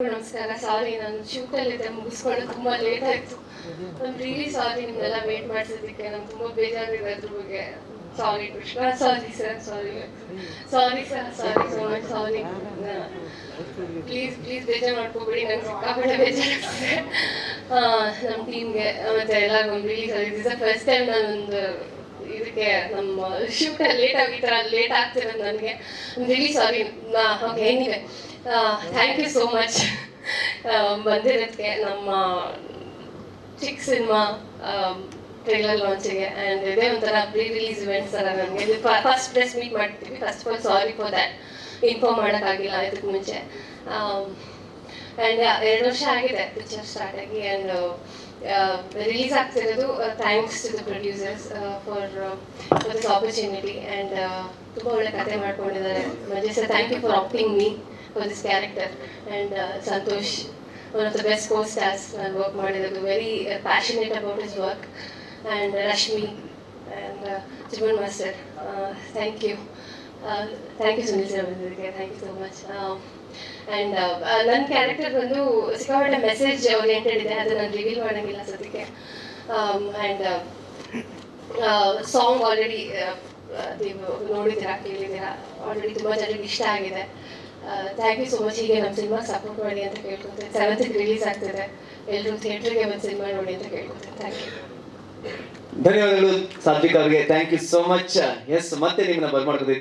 ನಮಸ್ಕಾರ. ಸಾರಿ, ನಾನು ಶೂಟಲ್ಲಿದ್ದೆ, ಮುಗಿಸ್ಕೊಂಡು ತುಂಬ ಲೇಟ್ ಆಯಿತು. ನಾನು ರಿಯಲಿ ಸಾರಿ ನಿಮ್ಮೆಲ್ಲ ವೇಟ್ ಮಾಡಿಸೋದಕ್ಕೆ. ನಂಗೆ ತುಂಬ ಬೇಜಾರಿದೆ ಅದ್ರ ಬಗ್ಗೆ. Sorry Krishna, sorry sir, sorry sorry sir, sorry so much, sorry. Please please ಬೇಜಾರು ಮಾಡ್ಕೋಬೇಡಿ, ನಂಗೆ ಸಿಕ್ಕಾಪಟ್ಟೆ ಬೇಜಾರಾಗ್ತಿದೆ ನಮ್ಮ ಟೀಮ್ಗೆ ಮತ್ತು ಎಲ್ಲರಿಗೂ. Really sorry, this first time ನಾನೊಂದು ಇದಕ್ಕೆ ನಮ್ಮ ಶೂಟಲ್ಲಿ ಲೇಟ್ ಆಗ್ತಿರೋದು ನನಗೆ. Really sorry. ಓಕೆ, ಏನಿದೆ, ಥ್ಯಾಂಕ್ ಯು ಸೋ ಮಚ್ ಬಂದಿರೋದಕ್ಕೆ ನಮ್ಮ ಚಿಕ್ಕ ಸಿನಿಮಾ ಟ್ರೈಲರ್ ಲಾಂಚಿಗೆ. ಆ್ಯಂಡ್ ಇದೇ ಒಂಥರ ಪ್ರೀ ರಿಲೀಸ್ ಇವೆಂಟ್ಸ್ ಥರ. ನನಗೆ ಫಸ್ಟ್ ಪ್ರೆಸ್ ಮೀಟ್ ಮಾಡ್ತೀವಿ. First of all sorry for that, inform ಮಾಡೋಕ್ಕಾಗಿಲ್ಲ ಇದಕ್ಕೆ ಮುಂಚೆ. ಆ್ಯಂಡ್ 2 ವರ್ಷ ಆಗಿದೆ ಪಿಕ್ಚರ್ ಸ್ಟಾರ್ಟ್ ಆಗಿ. ಆ್ಯಂಡ್ ರಿಲೀಸ್ ಆಗ್ತಿರೋದು thanks to the producers for this opportunity. And ತುಂಬ ಒಳ್ಳೆ ಕತೆ ಮಾಡ್ಕೊಂಡಿದ್ದಾರೆ. Manju sir, thank you for opting me for this character. And Santosh, one of the best co-stars I work ಮಾಡಿರೋದು, very passionate about his work. And Rashmi and Chibun Master, thank you Sunil sir, thank you so much. And ನನ್ನ character ಬಂದು ಸಿಕ್ಕಾಪಟ್ಟೆ message oriented ಇದೆ, ಅದು ನಾನು reveal ಮಾಡೋಂಗಿಲ್ಲ ಸದ್ಯಕ್ಕೆ. And song already ನೀವು ನೋಡಿದ್ದೀರಾ, ಕೇಳಿದ್ದೀರಾ ಆಲ್ರೆಡಿ, ತುಂಬ ಜನರಿಗೆ ಇಷ್ಟ ಆಗಿದೆ. Thank you so much. ಹೀಗೆ ನಮ್ಮ ಸಿನಿಮಾಗೆ ಸಪೋರ್ಟ್ ಮಾಡಿ ಅಂತ ಕೇಳ್ಕೊತೀನಿ. 7th ರಿಲೀಸ್ ಆಗ್ತಿದೆ, ಎಲ್ಲರೂ ಥಿಯೇಟ್ರಿಗೆ ಒಂದು ಸಿನಿಮಾ ನೋಡಿ ಅಂತ ಕೇಳ್ಕೊತೀನಿ. Thank you. ಧನ್ಯವಾದಗಳು ಸಾತ್ವಿಕ್ ಅವರಿಗೆ. Thank you so much. Yes, ಮತ್ತೆ ನಿಮ್ಮನ್ನ ಬರ್ಮಾಡ್ಕೊತೀವಿ.